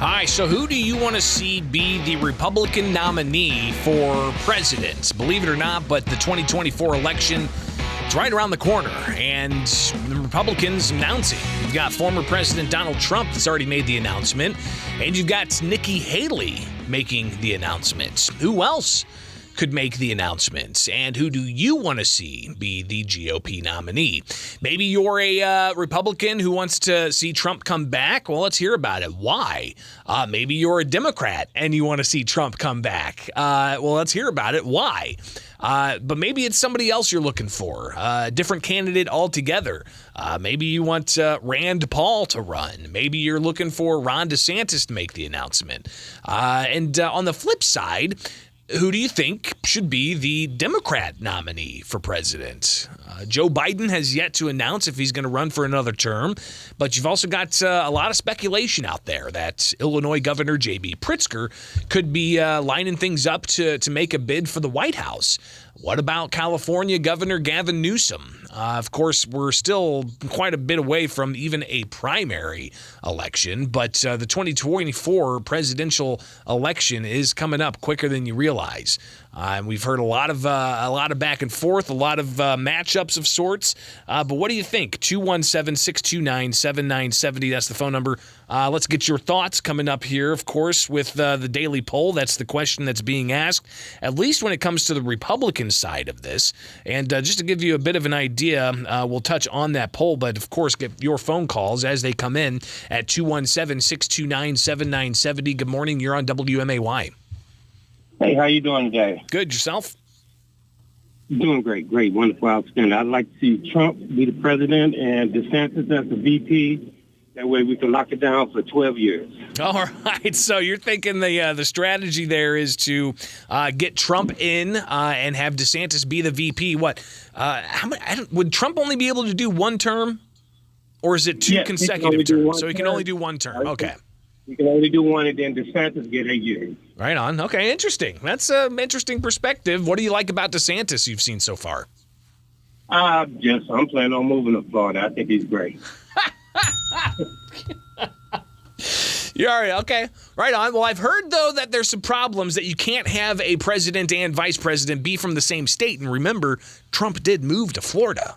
Hi, so who do you want to see be the Republican nominee for president? Believe it or not, but the 2024 election is right around the corner, and the Republicans announcing. You've got former President Donald Trump that's already made the announcement, and you've got Nikki Haley making the announcements. Who else could make the announcements, and who do you want to see be the GOP nominee? Maybe you're a Republican who wants to see Trump come back. Well, let's hear about it. Why? Maybe you're a Democrat and you want to see Trump come back. Well, let's hear about it. Why? But maybe it's somebody else you're looking for, a different candidate altogether. Maybe you want Rand Paul to run. Maybe you're looking for Ron DeSantis to make the announcement. And on the flip side, who do you think should be the Democrat nominee for president? Joe Biden has yet to announce if he's going to run for another term, but you've also got a lot of speculation out there that Illinois Governor J.B. Pritzker could be lining things up to make a bid for the White House. What about California Governor Gavin Newsom? Of course, we're still quite a bit away from even a primary election, but the 2024 presidential election is coming up quicker than you realize. And we've heard a lot of back and forth, a lot of matchups of sorts. But what do you think? 217-629-7970. That's the phone number. Let's get your thoughts coming up here, of course, with the daily poll. That's the question that's being asked, at least when it comes to the Republican side of this. And just to give you a bit of an idea, we'll touch on that poll, but of course, get your phone calls as they come in at 217-629-7970. Good morning. You're on WMAY. Hey, how you doing today? Good. Yourself? Doing great, wonderful, outstanding. I'd like to see Trump be the president and DeSantis as the VP. That way we can lock it down for 12 years. All right. So you're thinking the strategy there is to get Trump in and have DeSantis be the VP. What? Would Trump only be able to do one term, or is it two consecutive terms? So he can only do one term. Okay. You can only do one, and then DeSantis get 8 years. Right on. Okay, interesting. That's an interesting perspective. What do you like about DeSantis you've seen so far? I'm planning on moving to Florida. I think he's great. You're all right. Okay. Right on. Well, I've heard, though, that there's some problems that you can't have a president and vice president be from the same state. And remember, Trump did move to Florida.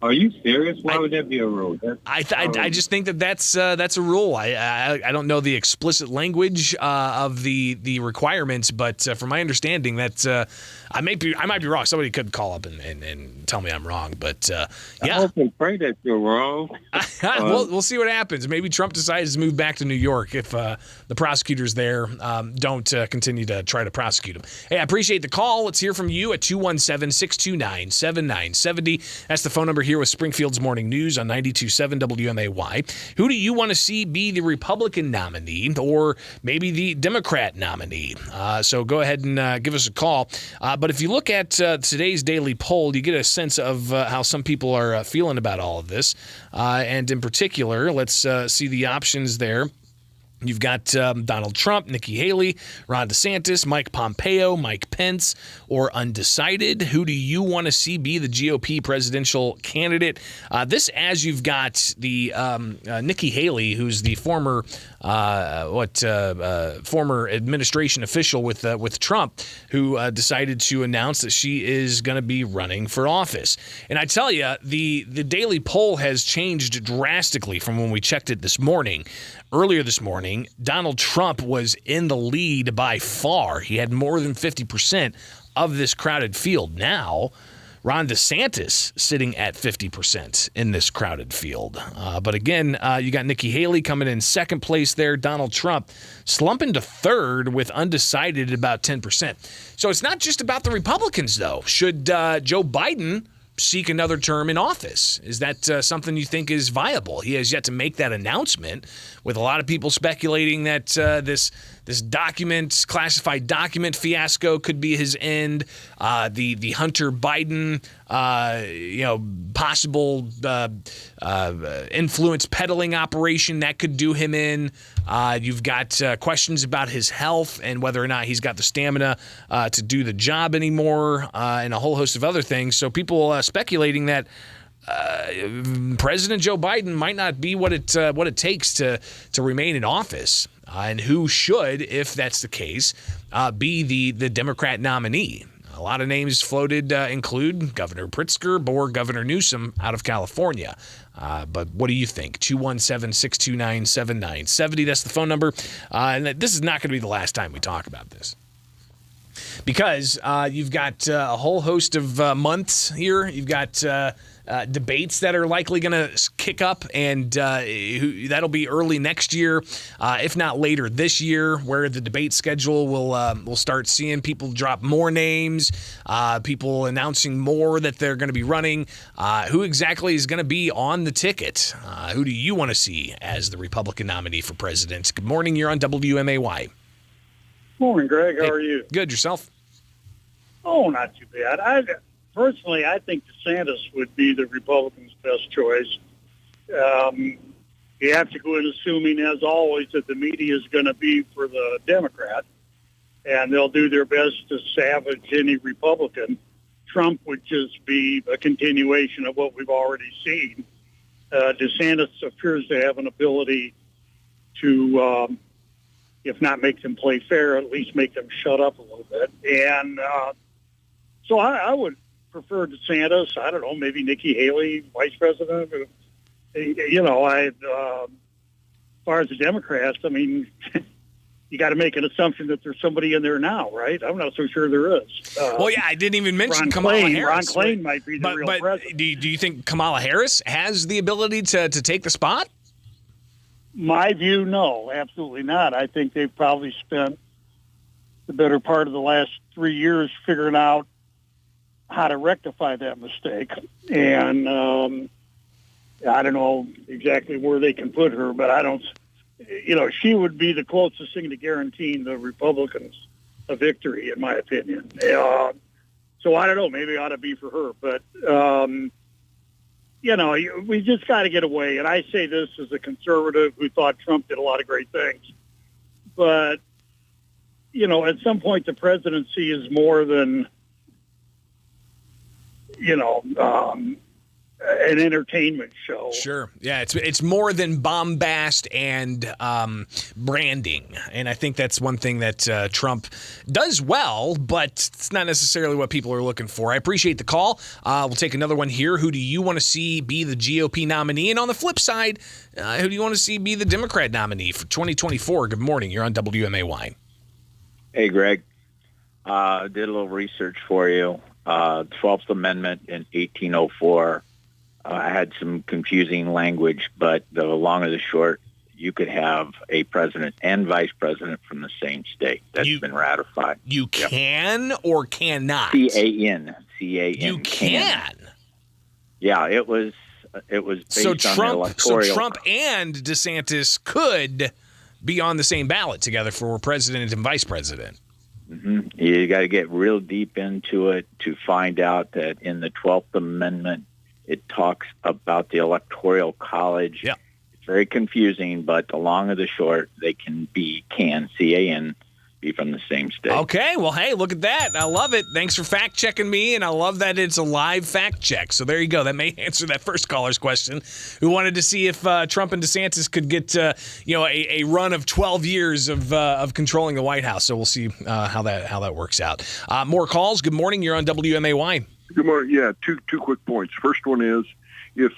Are you serious? Why would that be a rule? I just think that's a rule. I don't know the explicit language of the requirements, but from my understanding, that I might be wrong. Somebody could call up and tell me I'm wrong, but yeah. I hope and pray that you're wrong. We'll see what happens. Maybe Trump decides to move back to New York if the prosecutors there don't continue to try to prosecute him. Hey, I appreciate the call. Let's hear from you at 217-629-7970. That's the phone number here with Springfield's Morning News on 92.7 WMAY. Who do you want to see be the Republican nominee or maybe the Democrat nominee? So go ahead and give us a call. But if you look at today's daily poll, you get a sense of how some people are feeling about all of this. And in particular, let's see the options there. You've got Donald Trump, Nikki Haley, Ron DeSantis, Mike Pompeo, Mike Pence, or undecided. Who do you want to see be the GOP presidential candidate? This as you've got the Nikki Haley, who's the former former administration official with Trump, who decided to announce that she is going to be running for office. And I tell you, the daily poll has changed drastically from when we checked it this morning. Earlier this morning, Donald Trump was in the lead by far. He had more than 50% of this crowded field. Now, Ron DeSantis sitting at 50% in this crowded field. But again, you got Nikki Haley coming in second place there. Donald Trump slumping to third with undecided at about 10%. So it's not just about the Republicans, though. Should Joe Biden seek another term in office? Is that something you think is viable? He has yet to make that announcement, with a lot of people speculating that this classified document fiasco could be his end. The Hunter Biden, possible influence peddling operation that could do him in. You've got questions about his health and whether or not he's got the stamina to do the job anymore, and a whole host of other things. So people speculating that President Joe Biden might not be what it takes to remain in office, and who should, if that's the case, be the Democrat nominee. A lot of names floated include Governor Pritzker or Governor Newsom out of California. But what do you think? 217-629-7970. That's the phone number. And this is not going to be the last time we talk about this, because you've got a whole host of months here. You've got debates that are likely going to kick up, and that'll be early next year, if not later this year, where the debate schedule will start seeing people drop more names, people announcing more that they're going to be running. Who exactly is going to be on the ticket? Who do you want to see as the Republican nominee for president? Good morning. You're on WMAY. Morning, Greg. How are you? Good. Yourself? Oh, not too bad. Personally, I think DeSantis would be the Republicans' best choice. You have to go in assuming, as always, that the media is going to be for the Democrat, and they'll do their best to savage any Republican. Trump would just be a continuation of what we've already seen. DeSantis appears to have an ability to, if not make them play fair, at least make them shut up a little bit. And so I would prefer DeSantis. I don't know, maybe Nikki Haley, vice president. As far as the Democrats, I mean, you got to make an assumption that there's somebody in there now, right? I'm not so sure there is. Well, yeah, I didn't even mention Ron Kamala Klain, Harris. Ron Klain might be the real president. But do you think Kamala Harris has the ability to take the spot? My view, no, absolutely not. I think they've probably spent the better part of the last 3 years figuring out how to rectify that mistake. And I don't know exactly where they can put her, but I don't, she would be the closest thing to guaranteeing the Republicans a victory, in my opinion. So I don't know, maybe it ought to be for her. But, we just got to get away. And I say this as a conservative who thought Trump did a lot of great things. But, at some point the presidency is more than, an entertainment show. Sure. Yeah, it's more than bombast and branding. And I think that's one thing that Trump does well, but it's not necessarily what people are looking for. I appreciate the call. We'll take another one here. Who do you want to see be the GOP nominee? And on the flip side, who do you want to see be the Democrat nominee for 2024? Good morning. You're on WMAY. Hey, Greg. Did a little research for you. 12th Amendment in 1804. I had some confusing language, but the long or the short, you could have a president and vice president from the same state. That's been ratified. You can or cannot? C-A-N. C-A-N. You can? Yeah, it was based on the electoral. So Trump and DeSantis could be on the same ballot together for president and vice president. Mm-hmm. You got to get real deep into it to find out that in the 12th Amendment, it talks about the Electoral College. Yeah. It's very confusing, but the long or the short, they can, C-A-N, be from the same state. Okay, well, hey, look at that. I love it. Thanks for fact-checking me, and I love that it's a live fact-check. So there you go. That may answer that first caller's question, who wanted to see if Trump and DeSantis could get a run of 12 years of controlling the White House. So we'll see how that works out. More calls. Good morning. You're on WMAY. Good morning. Yeah, two quick points. First one is, if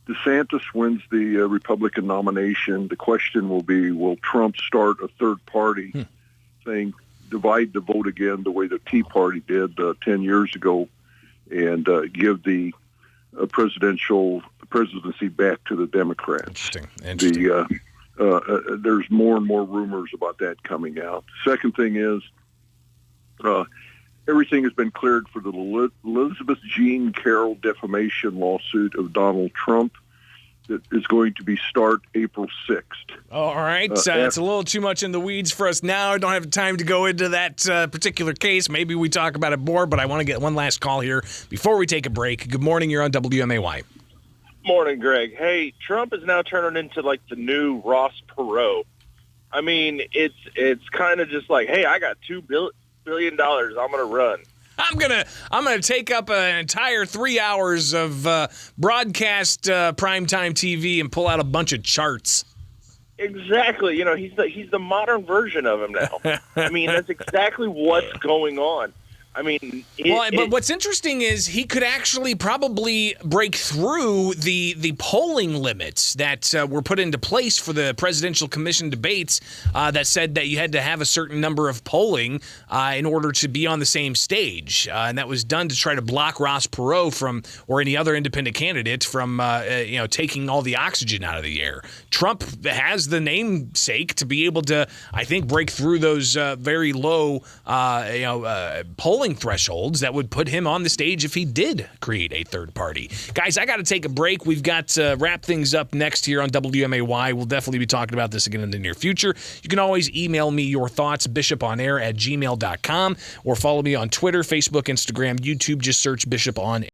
DeSantis wins the Republican nomination, the question will be, will Trump start a third party saying divide the vote again the way the Tea Party did 10 years ago and give the presidency back to the Democrats? Interesting. There's more and more rumors about that coming out. Second thing is, everything has been cleared for the Elizabeth Jean Carroll defamation lawsuit of Donald Trump that is going to be start April 6th. All right. It's a little too much in the weeds for us now. I don't have time to go into that particular case. Maybe we talk about it more, but I want to get one last call here before we take a break. Good morning. You're on WMAY. Morning, Greg. Hey, Trump is now turning into like the new Ross Perot. I mean, it's kind of just like, hey, I got $2 billion. I'm going to run. I'm gonna take up an entire 3 hours of broadcast primetime TV and pull out a bunch of charts. Exactly. You know, he's the modern version of him now. I mean, that's exactly what's going on. I mean, but what's interesting is he could actually probably break through the polling limits that were put into place for the presidential commission debates that said that you had to have a certain number of polling in order to be on the same stage. And that was done to try to block Ross Perot or any other independent candidate from taking all the oxygen out of the air. Trump has the namesake to be able to, I think, break through those very low polling thresholds that would put him on the stage if he did create a third party. Guys, I got to take a break. We've got to wrap things up next here on WMAY. We'll definitely be talking about this again in the near future. You can always email me your thoughts, bishoponair@gmail.com, or follow me on Twitter, Facebook, Instagram, YouTube. Just search Bishop on Air.